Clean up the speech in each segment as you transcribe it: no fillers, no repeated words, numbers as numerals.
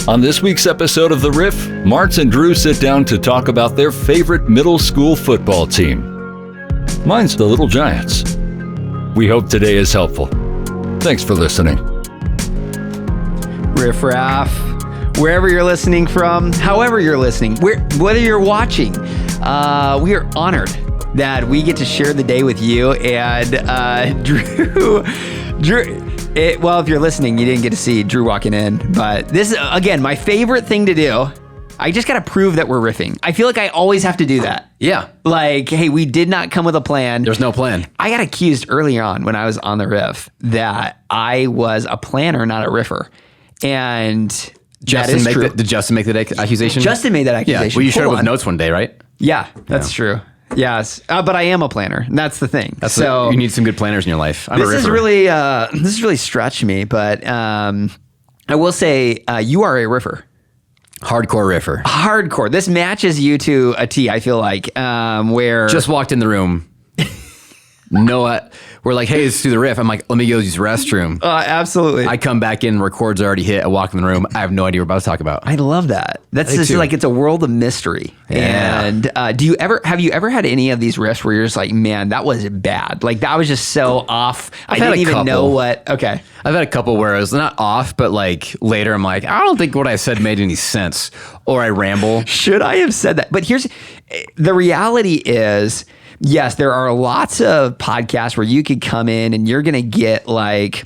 On this week's episode of The Riff, Martz and Drew sit down to talk about their favorite middle school football team. Mine's the Little Giants. We hope today is helpful. Thanks for listening. Riff Raff, wherever you're listening from, however you're listening, whether you're watching, we are honored that we get to share the day with you. And Drew, well, if you're listening, you didn't get to see Drew walking in, but this is, again, my favorite thing to do. I just got to prove that we're riffing. I feel like I always have to do that. Yeah. Like, hey, we did not come with a plan. There's no plan. I got accused earlier on when I was on the riff that I was a planner, not a riffer. And Justin did Justin make that accusation? Justin made that accusation. Yeah. Well, you showed up with notes one day, right? Yeah, that's true. Yes, but I am a planner. And that's the thing. You need some good planners in your life. This is really stretched me, but I will say you are a riffer. Hardcore riffer. Hardcore. This matches you to a T, I feel like, where... Just walked in the room. We're like, hey, let's do the riff. I'm like, let me go use the restroom. Absolutely. I come back in, record's already hit. I walk in the room. I have no idea what we're about to talk about. I love that. That's just like, it's a world of mystery. Yeah. And have you ever had any of these riffs where you're just like, man, that was bad. Like that was just so off. I didn't even know what. Okay. I've had a couple where I was not off, but like later I'm like, I don't think what I said made any sense. Or I ramble. Should I have said that? But here's the reality is, yes, there are lots of podcasts where you could come in and you're going to get like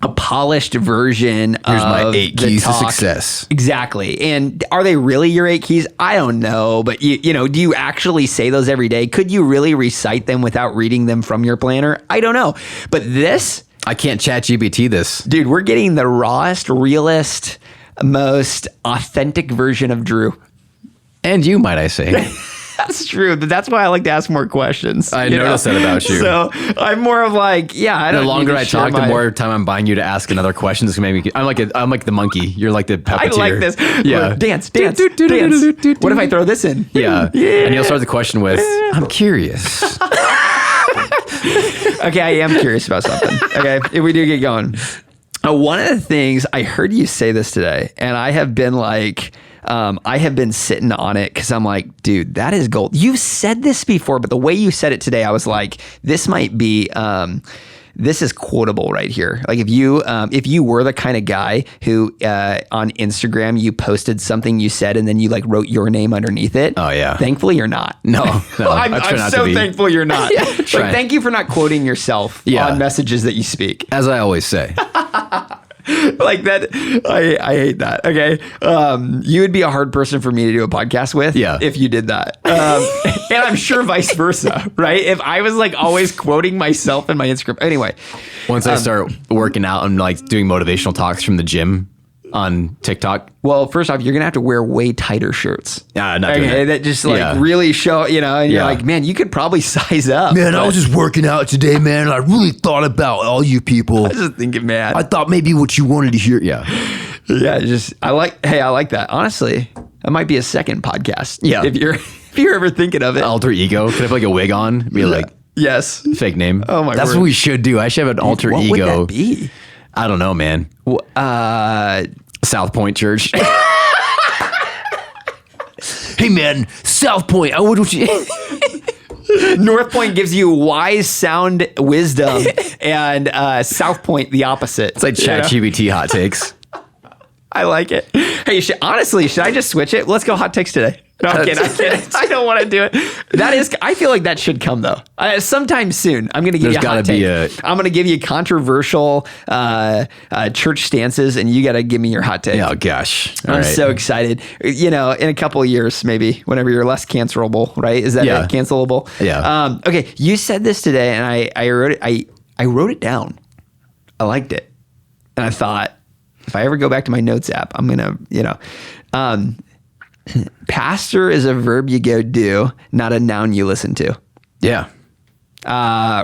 a polished version Here's of my 8 keys to success. Exactly. And are they really your 8 keys? I don't know. But you know, do you actually say those every day? Could you really recite them without reading them from your planner? I don't know. But this... I can't chat GPT this. Dude, we're getting the rawest, realest, most authentic version of Drew. And you, might I say. That's true. That's why I like to ask more questions. I noticed that about you. So I'm more of like, the longer I talk, the more time I'm buying you to ask another question. It's gonna make me. I'm like the monkey. You're like the puppeteer. I like this. Yeah. Look, dance. What if I throw this in? Yeah. And you'll start the question with, I'm curious. Okay, I am curious about something. Okay, if we do get going. One of the things I heard you say this today, and I have been like. I have been sitting on it because I'm like, dude, that is gold. You've said this before, but the way you said it today, I was like, this might be, this is quotable right here. Like if you were the kind of guy who on Instagram you posted something you said and then you like wrote your name underneath it. Oh yeah. Thankfully you're not. No. I'm so thankful you're not. Yeah, like, thank you for not quoting yourself on messages that you speak. As I always say. Like that, I hate that. Okay, you would be a hard person for me to do a podcast with. If you did that, and I'm sure vice versa, right? If I was like always quoting myself in my Instagram. Anyway, once I start working out and like doing motivational talks from the gym on TikTok. Well, first off, you're gonna have to wear way tighter shirts. Yeah, not doing that just like really show, and you're like, man, you could probably size up. Man, I was just working out today, man, and I really thought about all you people. I was just thinking, man. I thought maybe what you wanted to hear. Yeah, I like that. Honestly, that might be a second podcast. Yeah, if you're ever thinking of it. Alter ego. Could I have like a wig on? Be like, yes, fake name. Oh my! That's word. what we should do. I should have an alter ego. What would that be? I don't know, man. South Point Church. Hey man, South Point. I would what you. North Point gives you wise, sound wisdom, and South Point the opposite. It's like ChatGPT hot takes. I like it. Hey, should I just switch it? Let's go hot takes today. No, I'm kidding. I don't want to do it. I feel like that should come though. Sometime soon. I'm going to give you a hot take. I'm going to give you controversial church stances, and you got to give me your hot take. Oh gosh, I'm so excited. In a couple of years, maybe whenever you're less cancelable, right? Is that it? Cancelable? Yeah. Okay. You said this today, and I wrote it. I wrote it down. I liked it, and I thought, if I ever go back to my notes app, I'm gonna, pastor is a verb you go do, not a noun you listen to. Yeah.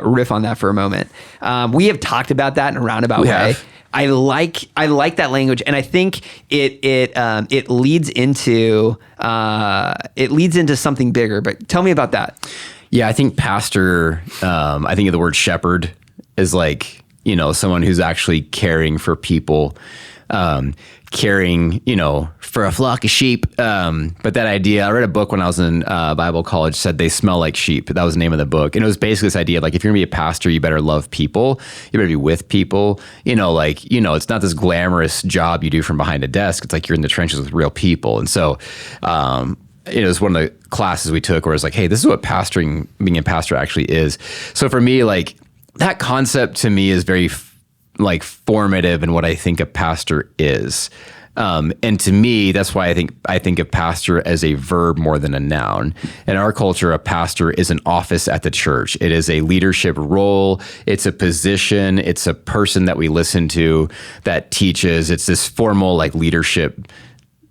Riff on that for a moment. We have talked about that in a roundabout way. I like that language, and I think it leads into something bigger. But tell me about that. Yeah, I think pastor. I think of the word shepherd is like someone who's actually caring for people. caring, for a flock of sheep. But that idea, I read a book when I was in Bible college, said they smell like sheep. That was the name of the book. And it was basically this idea of like, if you're gonna be a pastor, you better love people. You better be with people. It's not this glamorous job you do from behind a desk. It's like you're in the trenches with real people. And so, it was one of the classes we took where it's like, hey, this is what being a pastor actually is. So for me, like that concept to me is very formative in what I think a pastor is. And to me, that's why I think of pastor as a verb more than a noun. In our culture, a pastor is an office at the church. It is a leadership role. It's a position. It's a person that we listen to that teaches. It's this formal like leadership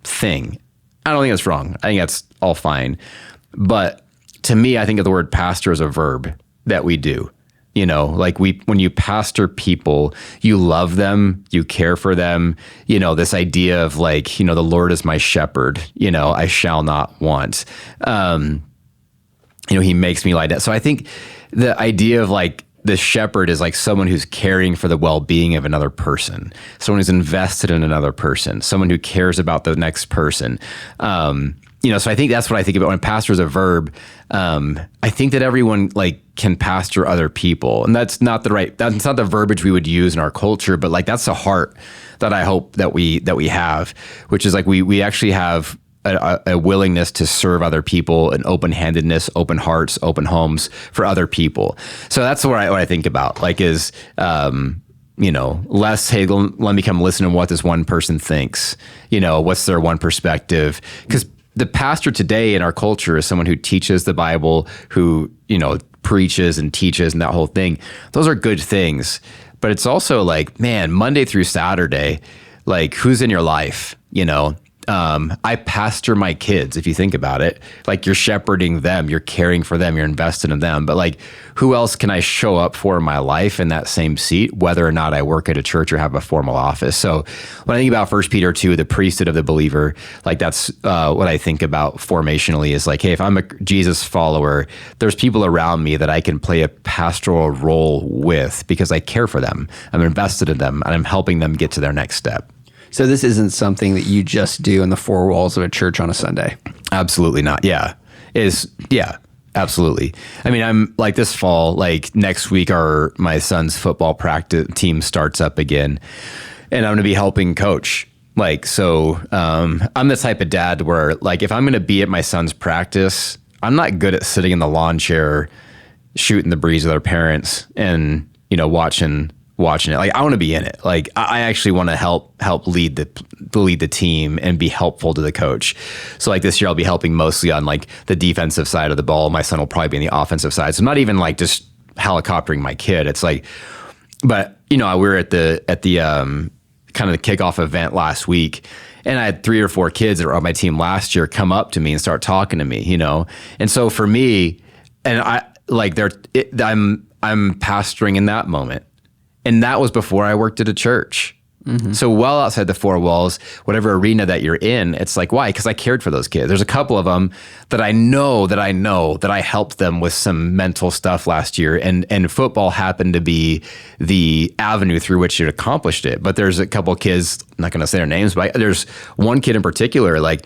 thing. I don't think that's wrong. I think that's all fine. But to me, I think of the word pastor as a verb that we do. When you pastor people, you love them, you care for them, this idea of like, the Lord is my shepherd, I shall not want. He makes me lie down. So I think the idea of like the shepherd is like someone who's caring for the well-being of another person, someone who's invested in another person, someone who cares about the next person. So I think that's what I think about when pastor is a verb. I think that everyone like can pastor other people, and that's not the verbiage we would use in our culture, but like that's the heart that I hope that we have, which is like we actually have a willingness to serve other people, an open-handedness, open hearts, open homes for other people. So that's what I think about, like is, less, hey, let me come listen to what this one person thinks, what's their one perspective. Because the pastor today in our culture is someone who teaches the Bible, who, preaches and teaches and that whole thing. Those are good things. But it's also like, man, Monday through Saturday, like who's in your life, I pastor my kids, if you think about it, like you're shepherding them, you're caring for them, you're invested in them. But like, who else can I show up for in my life in that same seat, whether or not I work at a church or have a formal office? So when I think about 1 Peter 2, the priesthood of the believer, like that's what I think about formationally is like, hey, if I'm a Jesus follower, there's people around me that I can play a pastoral role with because I care for them. I'm invested in them and I'm helping them get to their next step. So this isn't something that you just do in the four walls of a church on a Sunday? Absolutely not. Yeah. Absolutely. I mean, I'm like this fall, like next week, my son's football practice team starts up again, and I'm going to be helping coach. Like, so I'm the type of dad where like, if I'm going to be at my son's practice, I'm not good at sitting in the lawn chair, shooting the breeze with our parents and, watching it. Like I want to be in it. Like I actually want to help lead the team and be helpful to the coach. So like this year I'll be helping mostly on like the defensive side of the ball. My son will probably be on the offensive side. So I'm not even like just helicoptering my kid. It's like, but we were at the kind of the kickoff event last week, and I had 3 or 4 kids that were on my team last year come up to me and start talking to me, And so for me, and I'm pastoring in that moment. And that was before I worked at a church. Mm-hmm. So well outside the four walls, whatever arena that you're in, it's like, why? Because I cared for those kids. There's a couple of them that I know that I helped them with some mental stuff last year. And football happened to be the avenue through which you accomplished it. But there's a couple of kids, I'm not going to say their names, but there's one kid in particular, like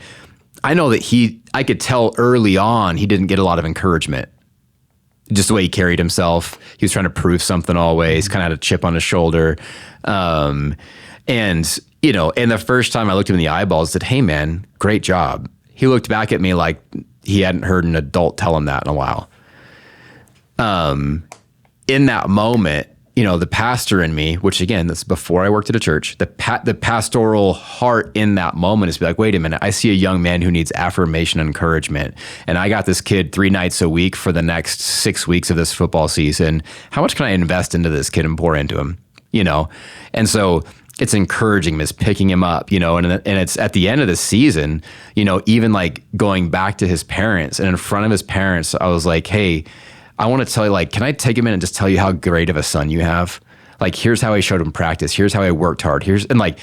I know that I could tell early on he didn't get a lot of encouragement. Just the way he carried himself. He was trying to prove something always, kind of had a chip on his shoulder. And the first time I looked him in the eyeballs, said, hey man, great job. He looked back at me like he hadn't heard an adult tell him that in a while. In that moment, the pastor in me, which again, that's before I worked at a church, the pastoral heart in that moment is be like, wait a minute, I see a young man who needs affirmation and encouragement. And I got this kid 3 nights a week for the next 6 weeks of this football season. How much can I invest into this kid and pour into him? And so it's encouraging him, it's picking him up, and it's at the end of the season, even like going back to his parents and in front of his parents, I was like, hey, I want to tell you, like, can I take a minute and just tell you how great of a son you have? Like, here's how I showed him practice. Here's how I worked hard. And like,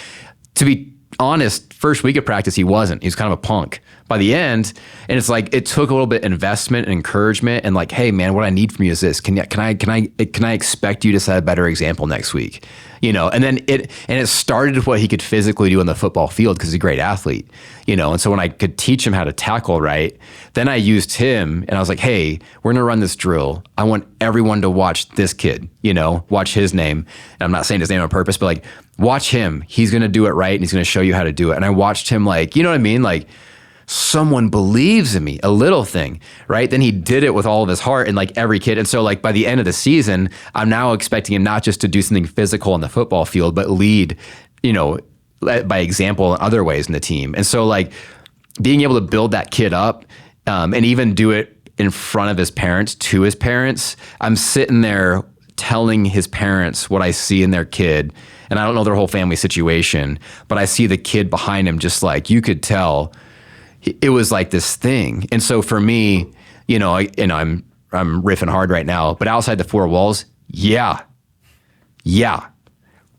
to be honest, first week of practice, he wasn't. He was kind of a punk. By the end, and it's like it took a little bit of investment and encouragement, and like, hey man, what I need from you is this. Can I expect you to set a better example next week? And then it started with what he could physically do on the football field because he's a great athlete, And so when I could teach him how to tackle right, then I used him and I was like, hey, we're gonna run this drill. I want everyone to watch this kid, watch his name. And I'm not saying his name on purpose, but like watch him. He's gonna do it right and he's gonna show you how to do it. And I watched him like, you know what I mean? Like someone believes in me, a little thing, right? Then he did it with all of his heart and like every kid. And so like by the end of the season, I'm now expecting him not just to do something physical on the football field, but lead, by example in other ways in the team. And so like being able to build that kid up and even do it in front of his parents, to his parents, I'm sitting there telling his parents what I see in their kid. And I don't know their whole family situation, but I see the kid behind him, just like you could tell it was like this thing. And so for me, I'm riffing hard right now, but outside the four walls, yeah,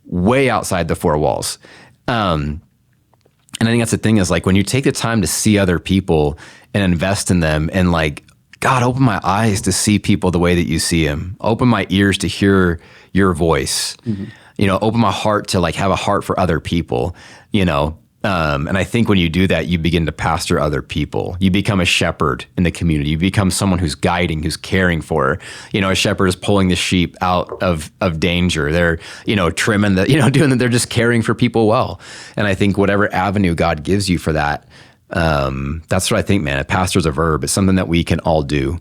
way outside the four walls. And I think that's the thing is like when you take the time to see other people and invest in them and like, God, open my eyes to see people the way that you see them. Open my ears to hear your voice. Mm-hmm. Open my heart to like have a heart for other people, and I think when you do that, you begin to pastor other people. You become a shepherd in the community. You become someone who's guiding, who's caring for. A shepherd is pulling the sheep out of danger. They're, trimming they're just caring for people well. And I think whatever avenue God gives you for that, that's what I think, man. A pastor's a verb. It's something that we can all do,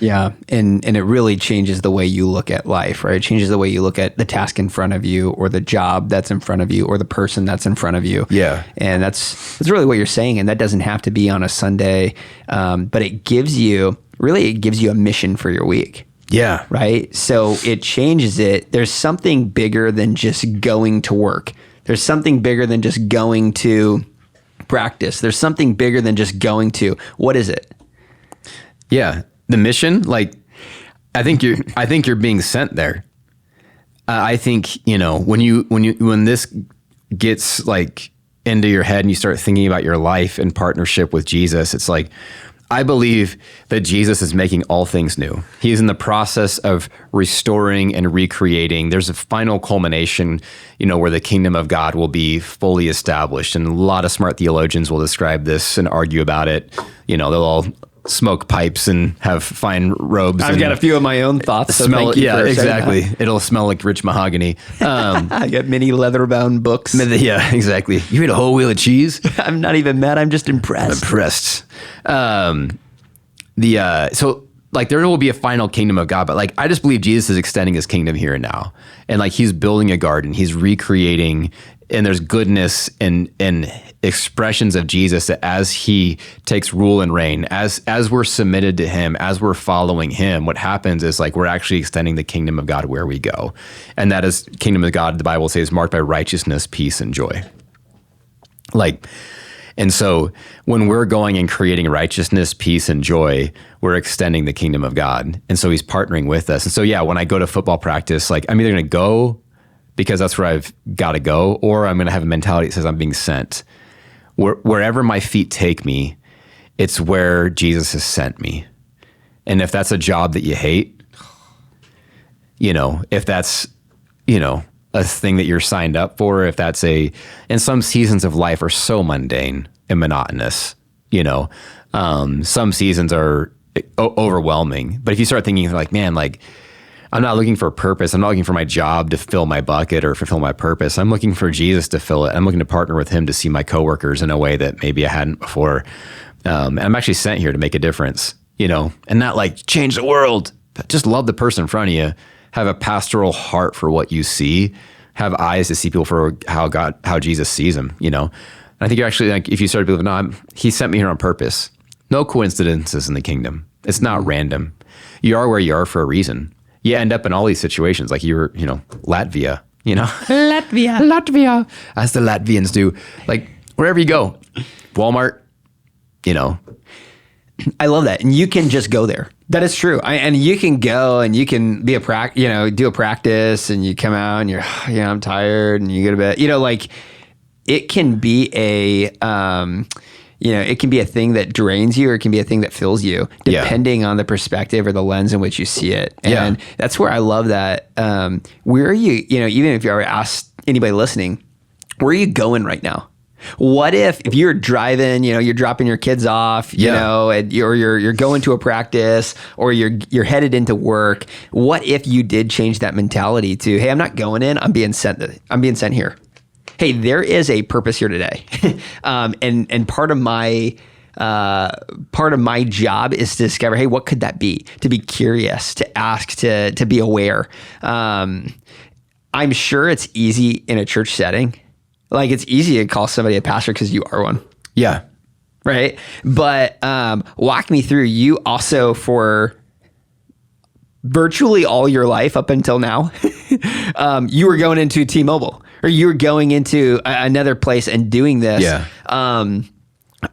Yeah. And it really changes the way you look at life, right? It changes the way you look at the task in front of you or the job that's in front of you or the person that's in front of you. Yeah. And that's really what you're saying. And that doesn't have to be on a Sunday. But it gives you a mission for your week. Yeah. Right. So it changes it. There's something bigger than just going to work. There's something bigger than just going to practice. There's something bigger than just going to, what is it? Yeah. The mission, like, I think you're being sent there. I think, when this gets like into your head and you start thinking about your life in partnership with Jesus, it's like, I believe that Jesus is making all things new. He's in the process of restoring and recreating. There's a final culmination, where the kingdom of God will be fully established. And a lot of smart theologians will describe this and argue about it. They'll all smoke pipes and have fine robes. I've got a few of my own thoughts. So smell, thank you for exactly. It'll smell like rich mahogany. I got many leather-bound books. Yeah, exactly. You ate a whole wheel of cheese? I'm not even mad. I'm just impressed. So like there will be a final kingdom of God, but like I just believe Jesus is extending his kingdom here and now. And like he's building a garden, he's recreating, and there's goodness and expressions of Jesus that as he takes rule and reign, as we're submitted to him, as we're following him, what happens is like we're actually extending the kingdom of God where we go. And that is kingdom of God, the Bible says, marked by righteousness, peace, and joy. And so when we're going and creating righteousness, peace, and joy, we're extending the kingdom of God. And so he's partnering with us. And so, yeah, when I go to football practice, like I'm either going to go because that's where I've got to go, or I'm going to have a mentality that says I'm being sent. Wherever my feet take me, it's where Jesus has sent me. And if that's a job that you hate, if that's, a thing that you're signed up for, if that's and some seasons of life are so mundane and monotonous, some seasons are overwhelming. But if you start thinking like, man, like I'm not looking for a purpose. I'm not looking for my job to fill my bucket or fulfill my purpose. I'm looking for Jesus to fill it. I'm looking to partner with him to see my coworkers in a way that maybe I hadn't before. And I'm actually sent here to make a difference, and not like change the world, but just love the person in front of you. Have a pastoral heart for what you see. Have eyes to see people for how Jesus sees them, And I think you're actually like, if you start to believe, no, he sent me here on purpose. No coincidences in the kingdom. It's not random. You are where you are for a reason. You end up in all these situations, like you were, Latvia, Latvia, as the Latvians do, like wherever you go, Walmart, I love that. And you can just go there. That is true. And you can go and you can be do a practice and you come out and you're, I'm tired and you go to bed, it can be it can be a thing that drains you, or it can be a thing that fills you, depending on the perspective or the lens in which you see it. And that's where I love that. Where are you, even if you ever asked anybody listening, where are you going right now? What if you're driving, you're dropping your kids off, and you're going to a practice, or you're headed into work. What if you did change that mentality to, hey, I'm not going in, I'm being sent here. Hey, there is a purpose here today. And part of my job is to discover, hey, what could that be? To be curious, to ask, to be aware. I'm sure it's easy in a church setting. Like, it's easy to call somebody a pastor because you are one. Yeah. Right. But walk me through, you also, for virtually all your life up until now, you were going into T-Mobile, or you were going into another place and doing this. Yeah.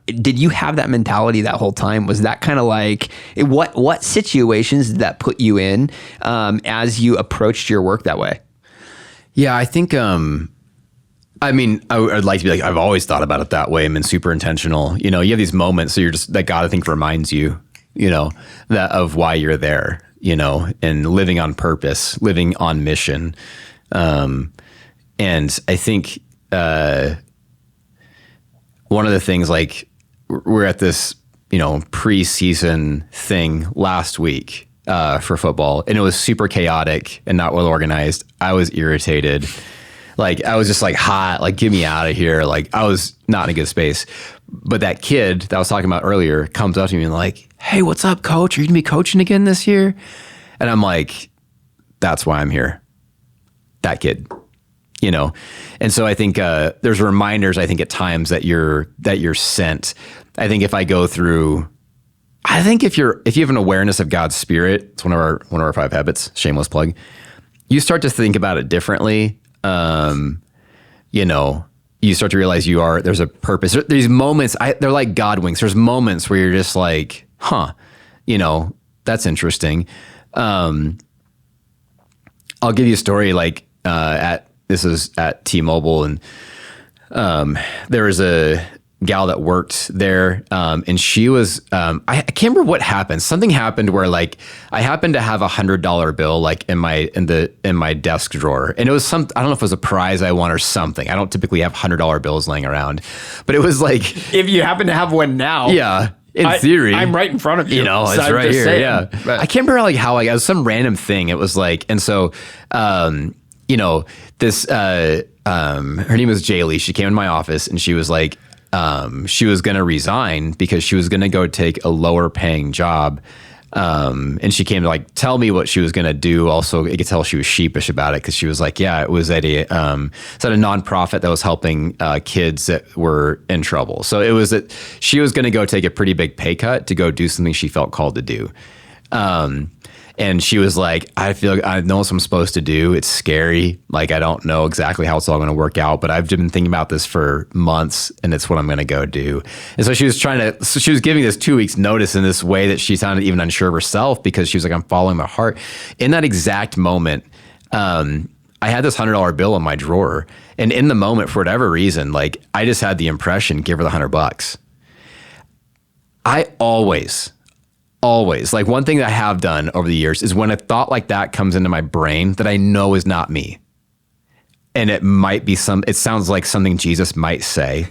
Did you have that mentality that whole time? Was that kind of like, what situations did that put you in as you approached your work that way? Yeah, I think, I would like to be like, I've always thought about it that way. I'm super intentional. You have these moments, so you're just, that God, I think, reminds you, that of why you're there, and living on purpose, living on mission. And I think one of the things, like, we're at this, preseason thing last week for football, and it was super chaotic and not well organized. I was irritated. Like, I was just like hot, like, get me out of here. Like, I was not in a good space. But that kid that I was talking about earlier comes up to me and like, hey, what's up, coach? Are you gonna be coaching again this year? And I'm like, that's why I'm here. That kid, And so I think there's reminders, I think, at times that you're sent. I think if I go through, if you have an awareness of God's Spirit, it's one of our 5 habits, shameless plug, you start to think about it differently. You start to realize there's a purpose. These moments, they're like God winks. There's moments where you're just like, that's interesting. I'll give you a story. Like, this is at T-Mobile, and there was a gal that worked there, and she was, I can't remember what happened. Something happened where, like, I happened to have $100 bill, like, in my desk drawer, and it was I don't know if it was a prize I won or something. I don't typically have $100 bills laying around, but it was like, if you happen to have one now, yeah, in theory, I'm right in front of you. It's so right here. saying, yeah, but I can't remember like how it was some random thing. It was like, and so, this her name was Jaylee. She came in my office and she was like, she was going to resign because she was going to go take a lower paying job. And she came to like tell me what she was going to do. Also, I could tell she was sheepish about it because she was like, yeah, it was at a nonprofit that was helping kids that were in trouble. So it was that she was going to go take a pretty big pay cut to go do something she felt called to do. And she was like, I feel like I know what I'm supposed to do. It's scary. Like, I don't know exactly how it's all going to work out, but I've been thinking about this for months and it's what I'm going to go do. And so she was she was giving this 2 weeks notice in this way that she sounded even unsure of herself because she was like, I'm following my heart. In that exact moment, I had this $100 bill in my drawer. And in the moment, for whatever reason, like, I just had the impression, give her the $100. I always, like, one thing that I have done over the years is when a thought like that comes into my brain that I know is not me, and it might be it sounds like something Jesus might say,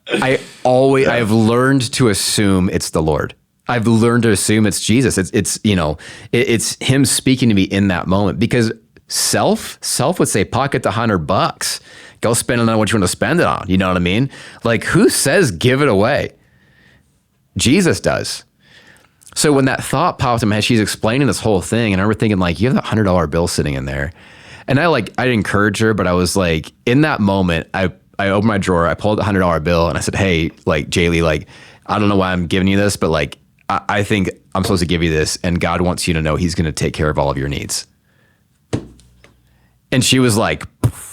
I've learned to assume it's the Lord. I've learned to assume it's Jesus. It's him speaking to me in that moment, because self would say, pocket the $100, go spend it on what you want to spend it on. You know what I mean? Like, who says give it away? Jesus does. So when that thought popped in my head, she's explaining this whole thing, and I remember thinking, like, you have that $100 bill sitting in there. And I'd encourage her, but I was like, in that moment, I opened my drawer, I pulled the $100 bill, and I said, hey, like, Jaylee, like, I don't know why I'm giving you this, but like, I think I'm supposed to give you this, and God wants you to know he's going to take care of all of your needs. And she was like,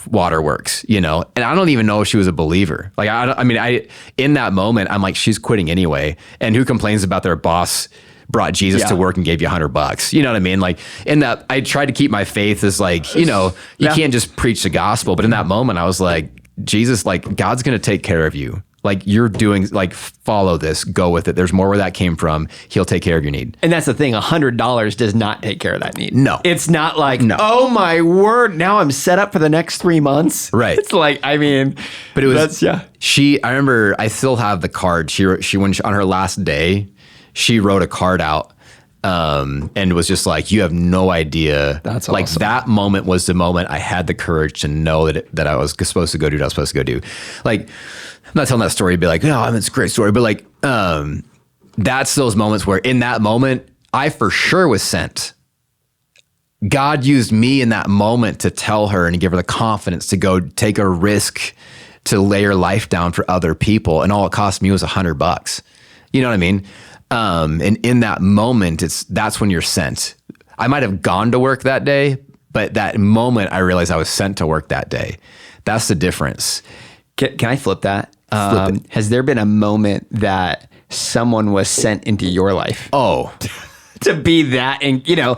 waterworks, and I don't even know if she was a believer. Like, in that moment, I'm like, she's quitting anyway. And who complains about their boss brought Jesus to work and gave you $100. You know what I mean? Like in that, I tried to keep my faith as like, you know, you can't just preach the gospel. But in that moment, I was like, Jesus, like God's going to take care of you. Like you're doing, like follow this, go with it. There's more where that came from. He'll take care of your need. And that's the thing. $100 does not take care of that need. No, it's not like, oh my word, now I'm set up for the next 3 months. Right. It's like, I mean, but it was, I remember, I still have the card. She on her last day, she wrote a card out. And was just like, you have no idea. That's like awesome. That moment was the moment I had the courage to know that I was supposed to go do what I was supposed to go do. Like, I'm not telling that story to be like, oh, it's a great story, but like, that's those moments where in that moment, I for sure was sent. God used me in that moment to tell her and to give her the confidence to go take a risk to lay her life down for other people. And all it cost me was $100. You know what I mean? And in that moment, that's when you're sent. I might have gone to work that day, but that moment I realized I was sent to work that day. That's the difference. Can I flip that? Has there been a moment that someone was sent into your life? Oh, to be that, and you know,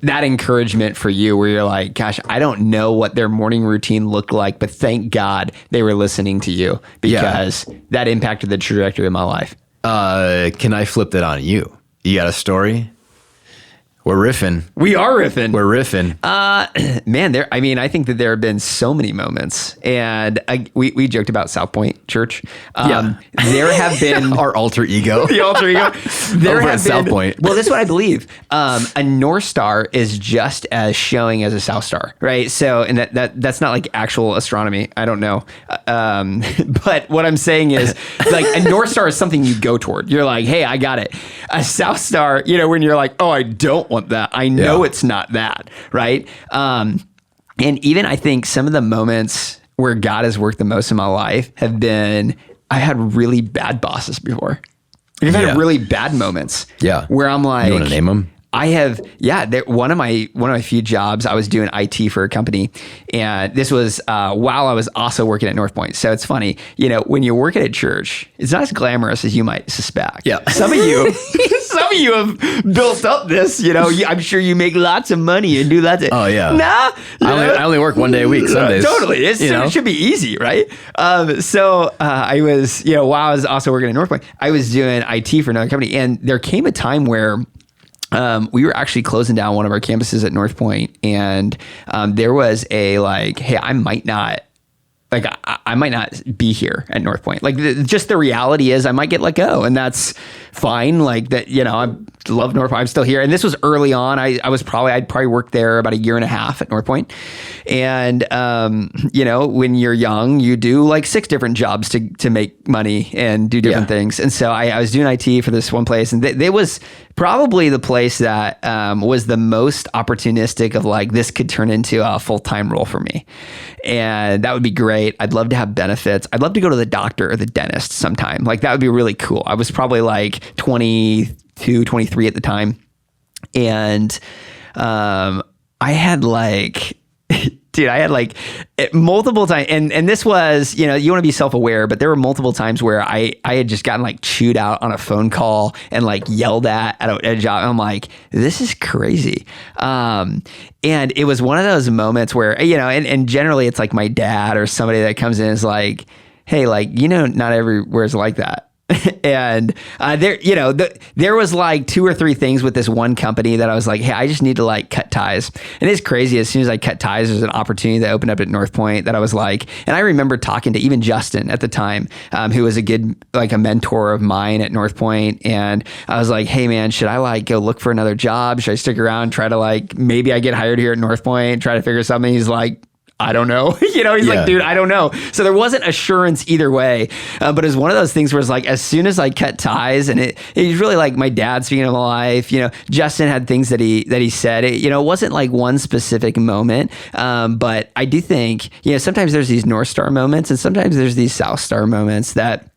that encouragement for you where you're like, gosh, I don't know what their morning routine looked like, but thank God they were listening to you because that impacted the trajectory of my life. Can I flip that on you? You got a story? We're riffing. We are riffing. We're riffing. Man, I think that there have been so many moments, and we joked about South Point Church. There have been our alter ego. The alter ego. There over have at South Point. Well, this is what I believe. A North Star is just as showing as a South Star, right? So, and that's not like actual astronomy. I don't know. But what I'm saying is, like, a North Star is something you go toward. You're like, hey, I got it. A South Star, you know, when you're like, oh, I don't want that. I know it's not that, right? And even I think some of the moments where God has worked the most in my life have been, I had really bad bosses before. I've had really bad moments. Yeah. Where I'm like, you want to name them? I have, one of my few jobs, I was doing IT for a company, and this was while I was also working at North Point. So it's funny, you know, when you work at a church, it's not as glamorous as you might suspect. Yeah. Some of you have built up this, you know, I'm sure you make lots of money and do lots of, oh yeah. Nah. I only work one day a week, Sundays. Totally. It should be easy, right? So I was, you know, while I was also working at North Point, I was doing IT for another company, and there came a time where we were actually closing down one of our campuses at North Point, and there was a like, hey, I might not be here at North Point. Like just the reality is I might get let go, and that's fine. Like that, you know, I love North Point. I'm still here. And this was early on. I'd probably worked there about 1.5 years at North Point. And, you know, when you're young, you do like 6 different jobs to make money and do different things. And so I was doing IT for this one place, and they was probably the place that was the most opportunistic of like, this could turn into a full-time role for me. And that would be great. I'd love to have benefits. I'd love to go to the doctor or the dentist sometime. Like that would be really cool. I was probably like 22, 23 at the time. And I had like... Dude, I had like multiple times, and this was, you know, you want to be self-aware, but there were multiple times where I had just gotten like chewed out on a phone call and like yelled at a job. I'm like, this is crazy. And it was one of those moments where, you know, and generally it's like my dad or somebody that comes in is like, hey, like, you know, not everywhere's like that. And there, you know, there was like 2 or 3 things with this one company that I was like, hey, I just need to like cut ties. And it's crazy. As soon as I cut ties, there's an opportunity that opened up at North Point that I was like, and I remember talking to even Justin at the time, who was a mentor of mine at North Point. And I was like, hey man, should I like go look for another job? Should I stick around, try to like, maybe I get hired here at North Point, try to figure something? He's like, I don't know. You know, he's like, dude, I don't know. So there wasn't assurance either way. But it was one of those things where it's like, as soon as I cut ties, and it was really like my dad speaking of my life, you know, Justin had things that he said, you know, it wasn't like one specific moment. But I do think, you know, sometimes there's these North Star moments, and sometimes there's these South Star moments that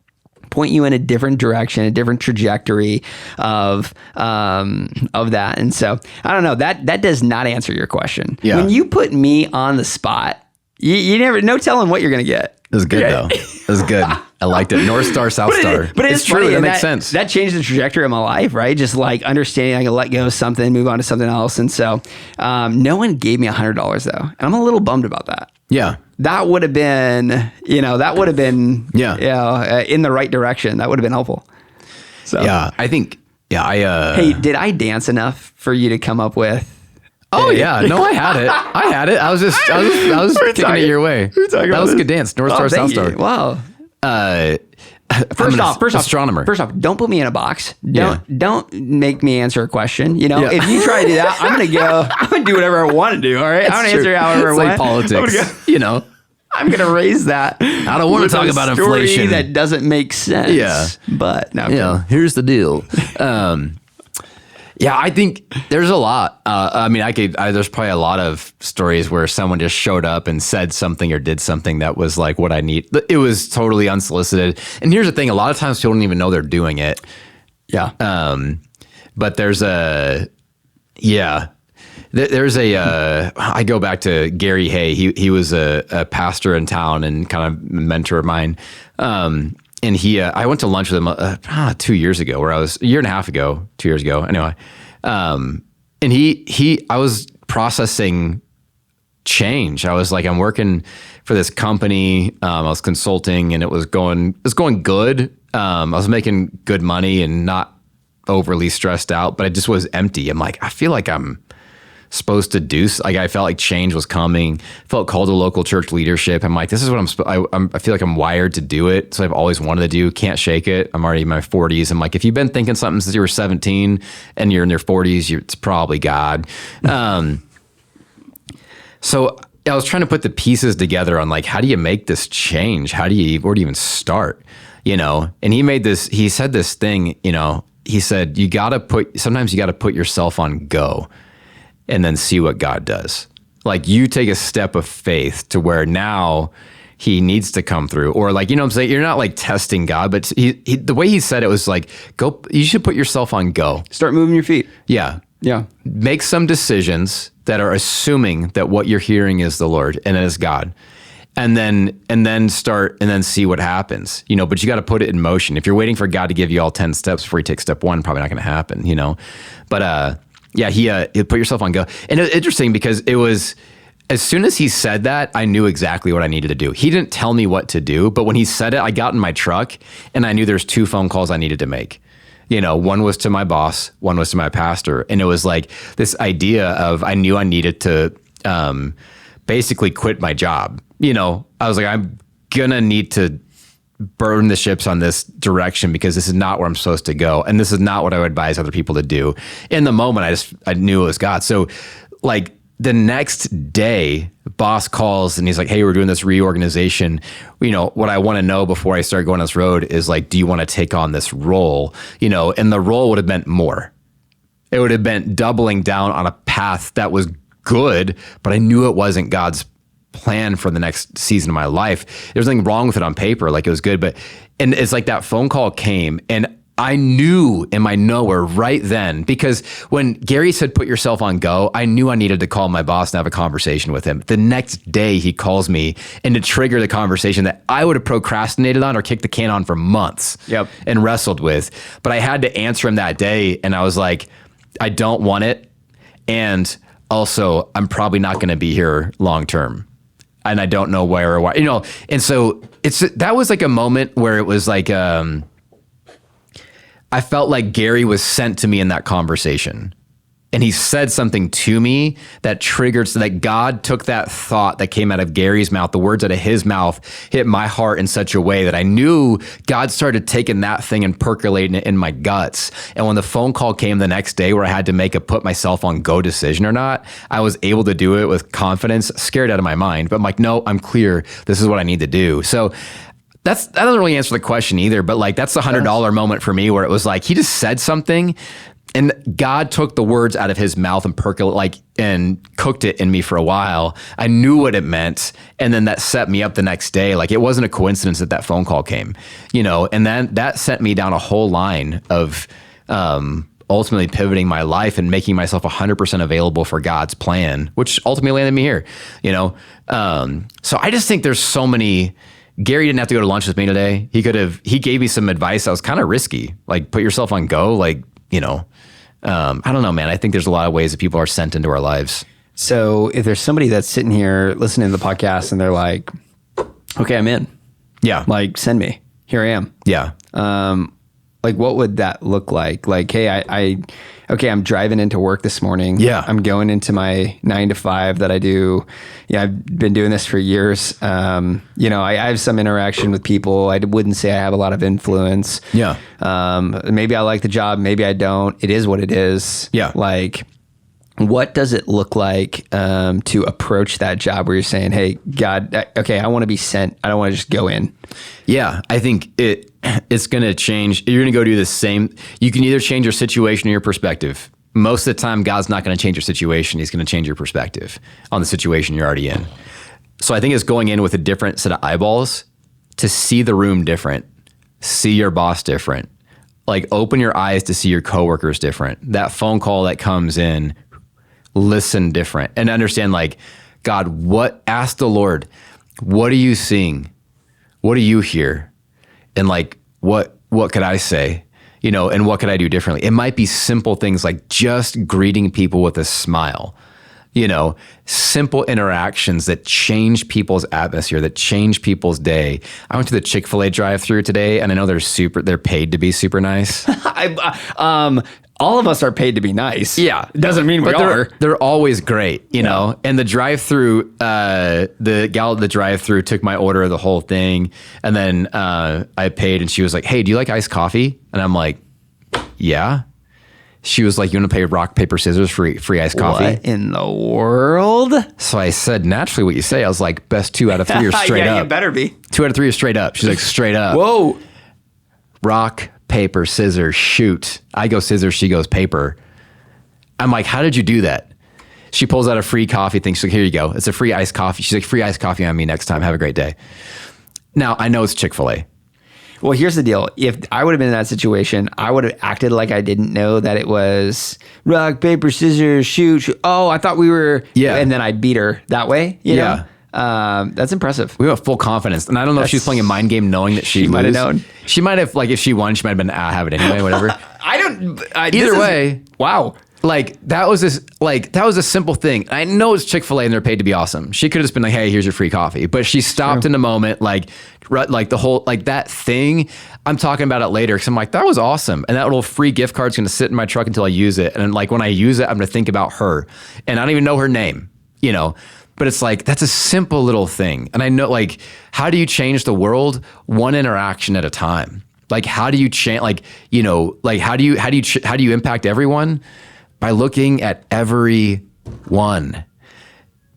point you in a different direction, a different trajectory of that. And so I don't know, that does not answer your question. Yeah. When you put me on the spot, you never, no telling what you're going to get. It was good though. It was good. I liked it. North Star, South Star. But it's true. funny, That and makes sense. That changed the trajectory of my life, right? Just like understanding I can let go of something, move on to something else. And so no one gave me $100 though. And I'm a little bummed about that. Yeah. That would have been, in the right direction. That would have been helpful. So Yeah. I think, hey, did I dance enough for you to come up with? Oh yeah, no, I had it. I was kicking it your way. That was a good dance. North Star, South Star. Wow. First off, astronomer. First off, don't put me in a box. Yeah. Don't make me answer a question. You know, Yeah. if you try to do that, I'm gonna do whatever I want to do. All right, I'm gonna answer however I want. It's like politics, you know. I'm gonna raise that. I don't want to talk about story inflation. That doesn't make sense. Yeah. But no. Yeah, here's the deal. Yeah, I think there's a lot. I mean, there's probably a lot of stories where someone just showed up and said something or did something that was like what I need. It was totally unsolicited. And here's the thing: a lot of times people don't even know they're doing it. Yeah. But there's I go back to Gary Hay. He was a pastor in town and kind of a mentor of mine. And I went to lunch with him 2 years ago, a year and a half ago, 2 years ago. Anyway. And I was processing change. I was like, I'm working for this company. I was consulting and it was going good. I was making good money and not overly stressed out, but I just was empty. I'm like, I feel like I'm supposed to do. Like I felt like change was coming. Felt called to local church leadership. I'm like, this is what I feel like I'm wired to do it. So I've always wanted to do. Can't shake it. I'm already in my 40s. I'm like, if you've been thinking something since you were 17 and you're in your 40s, it's probably God. So I was trying to put the pieces together on like, how do you make this change? Where do you even start? You know? And he said this thing, you know, he said, sometimes you got to put yourself on go and then see what God does. Like you take a step of faith to where now he needs to come through, or like, you know what I'm saying? You're not like testing God, but the way he said it was like, you should put yourself on go. Start moving your feet. Yeah. Yeah. Make some decisions that are assuming that what you're hearing is the Lord and it is God. And then start and then see what happens, you know, but you got to put it in motion. If you're waiting for God to give you all 10 steps before you take step one, probably not going to happen, you know, but, yeah, he put yourself on go. And it was interesting because it was, as soon as he said that, I knew exactly what I needed to do. He didn't tell me what to do, but when he said it, I got in my truck and I knew there's 2 phone calls I needed to make. You know, one was to my boss, one was to my pastor. And it was like this idea of, I knew I needed to basically quit my job. You know, I was like, I'm gonna need to burn the ships on this direction because this is not where I'm supposed to go. And this is not what I would advise other people to do. In the moment, I knew it was God. So like the next day, boss calls and he's like, hey, we're doing this reorganization. You know, what I want to know before I start going on this road is like, do you want to take on this role? You know, and the role would have meant more. It would have been doubling down on a path that was good, but I knew it wasn't God's plan for the next season of my life. There's nothing wrong with it on paper. Like it was good, and it's like that phone call came and I knew in my nowhere right then, because when Gary said, put yourself on go, I knew I needed to call my boss and have a conversation with him. The next day he calls me and to trigger the conversation that I would have procrastinated on or kicked the can on for months and wrestled with. But I had to answer him that day. And I was like, I don't want it. And also I'm probably not going to be here long-term. And I don't know where or why, you know? And so that was like a moment where it was like, I felt like Gary was sent to me in that conversation. And he said something to me that triggered, so that God took that thought that came out of Gary's mouth, the words out of his mouth, hit my heart in such a way that I knew God started taking that thing and percolating it in my guts. And when the phone call came the next day where I had to make a put myself on go decision or not, I was able to do it with confidence, scared out of my mind. But I'm like, no, I'm clear. This is what I need to do. So that doesn't really answer the question either, but like that's the $100 moment for me where it was like, he just said something and God took the words out of his mouth and and cooked it in me for a while. I knew what it meant. And then that set me up the next day. Like it wasn't a coincidence that phone call came, you know, and then that sent me down a whole line of, ultimately pivoting my life and making myself 100% available for God's plan, which ultimately landed me here, you know? So I just think there's so many Gary didn't have to go to lunch with me today. He gave me some advice that was kind of risky. Like, put yourself on go. Like, I don't know, man. I think there's a lot of ways that people are sent into our lives. So if there's somebody that's sitting here listening to the podcast and they're like, okay, I'm in. Yeah. Like, send me. Here I am. Yeah. Like, what would that look like? Like, hey, I'm driving into work this morning. Yeah. I'm going into my 9 to 5 that I do. Yeah, I've been doing this for years. I have some interaction with people. I wouldn't say I have a lot of influence. Yeah. Maybe I like the job. Maybe I don't. It is what it is. Yeah. Like, what does it look like to approach that job where you're saying, hey, God, okay, I want to be sent. I don't want to just go in. Yeah, I think it's going to change. You're going to go do the same. You can either change your situation or your perspective. Most of the time, God's not going to change your situation. He's going to change your perspective on the situation you're already in. So I think it's going in with a different set of eyeballs to see the room different, see your boss different, like open your eyes to see your coworkers different. That phone call that comes in, listen different, and understand, like, God, ask the Lord, what are you seeing? What do you hear? And like, what could I say? And what could I do differently? It might be simple things like just greeting people with a smile, simple interactions that change people's atmosphere, that change people's day. I went to the Chick-fil-A drive-thru today, and I know they're paid to be super nice. All of us are paid to be nice. Yeah. Doesn't mean we are. They're always great, know? And the drive-thru, the gal at the drive-thru took my order of the whole thing. And then I paid, and she was like, hey, do you like iced coffee? And I'm like, yeah. She was like, you want to play rock, paper, scissors for free iced coffee? What in the world? So I said, naturally what you say. I was like, best 2 out of 3 are straight up. Yeah, you better be. 2 out of 3 are straight up. She's like, straight up. Whoa. Rock, paper, scissors, shoot. I go scissors, she goes paper. I'm like, how did you do that? She pulls out a free coffee thing. She's like, here you go. It's a free iced coffee. She's like, free iced coffee on me next time. Have a great day. Now, I know it's Chick-fil-A. Well, here's the deal. If I would have been in that situation, I would have acted like I didn't know that it was rock, paper, scissors, shoot. Oh, I thought we were. Yeah. And then I beat her that way. You Yeah. know? That's impressive. We have full confidence. And I don't know if she was playing a mind game knowing that she might have known. She might have, like, if she won, she might have been, have it anyway, whatever. Either way. Wow. Like, that was a simple thing. I know it's Chick-fil-A and they're paid to be awesome. She could have just been like, hey, here's your free coffee. But she stopped in a moment, like the whole, like, that thing. I'm talking about it later because I'm like, that was awesome. And that little free gift card's going to sit in my truck until I use it. And like, when I use it, I'm going to think about her. And I don't even know her name, But it's like, that's a simple little thing. And I know, like, how do you change the world? One interaction at a time. Like, how do you change, how do you impact everyone? By looking at everyone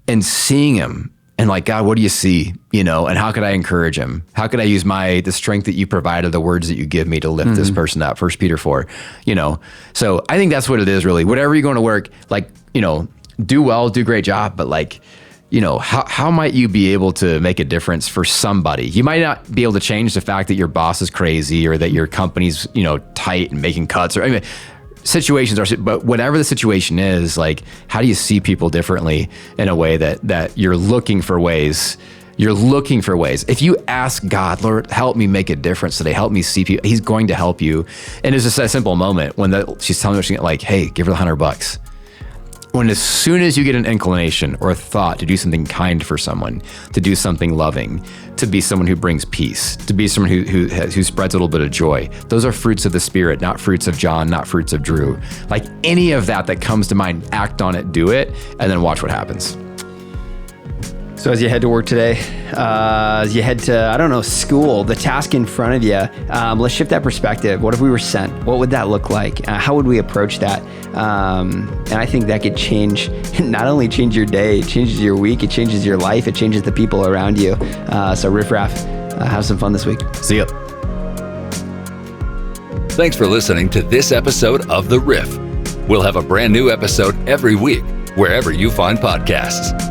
and seeing him and like, God, what do you see? And how could I encourage him? How could I use the strength that you provided, the words that you give me to lift this person up? 1 Peter 4, So I think that's what it is really. Whatever you're going to work, like, do well, do a great job, but like, how might you be able to make a difference for somebody? You might not be able to change the fact that your boss is crazy or that your company's, tight and making cuts or situations are, but whatever the situation is, like, how do you see people differently in a way that you're looking for ways? If you ask God, Lord, help me make a difference today, help me see people, he's going to help you. And it's just a simple moment when she's telling me, like, hey, give her $100. When as soon as you get an inclination or a thought to do something kind for someone, to do something loving, to be someone who brings peace, to be someone who spreads a little bit of joy, those are fruits of the Spirit, not fruits of John, not fruits of Drew. Like, any of that comes to mind, act on it, do it, and then watch what happens. So as you head to work today, as you head to, school, the task in front of you, let's shift that perspective. What if we were sent? What would that look like? How would we approach that? And I think that could not only change your day, it changes your week, it changes your life, it changes the people around you. So Riff Raff, have some fun this week. See ya. Thanks for listening to this episode of The Riff. We'll have a brand new episode every week, wherever you find podcasts.